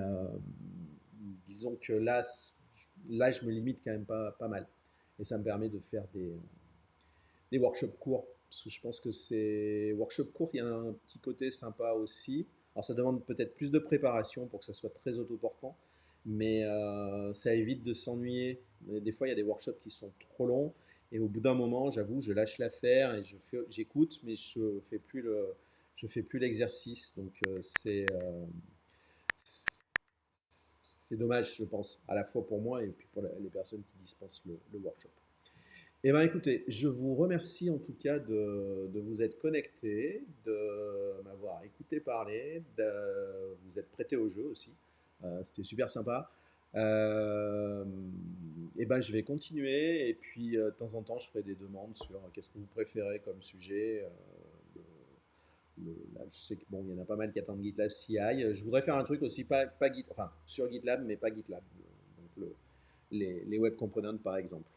disons que là, je me limite quand même pas mal. Et ça me permet de faire des workshops courts. Parce que je pense que ces workshops courts, il y a un petit côté sympa aussi. Alors ça demande peut-être plus de préparation pour que ça soit très autoportant, mais ça évite de s'ennuyer. Des fois, il y a des workshops qui sont trop longs, et au bout d'un moment, j'avoue, je lâche l'affaire et j'écoute, mais je fais plus l'exercice. Donc c'est dommage, je pense, à la fois pour moi et puis pour les personnes qui dispensent le workshop. Eh bien, écoutez, je vous remercie en tout cas de vous être connecté, de m'avoir écouté parler, de vous être prêté au jeu aussi. C'était super sympa. Et ben, je vais continuer et puis de temps en temps, je ferai des demandes sur qu'est-ce que vous préférez comme sujet. Là, je sais que bon, il y en a pas mal qui attendent GitLab CI. Je voudrais faire un truc aussi, enfin, sur GitLab, mais pas GitLab. Donc les web components, par exemple.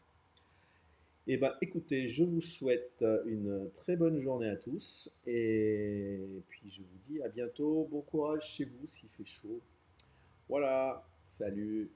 Eh bien, écoutez, je vous souhaite une très bonne journée à tous et puis je vous dis à bientôt. Bon courage chez vous s'il fait chaud. Voilà, salut.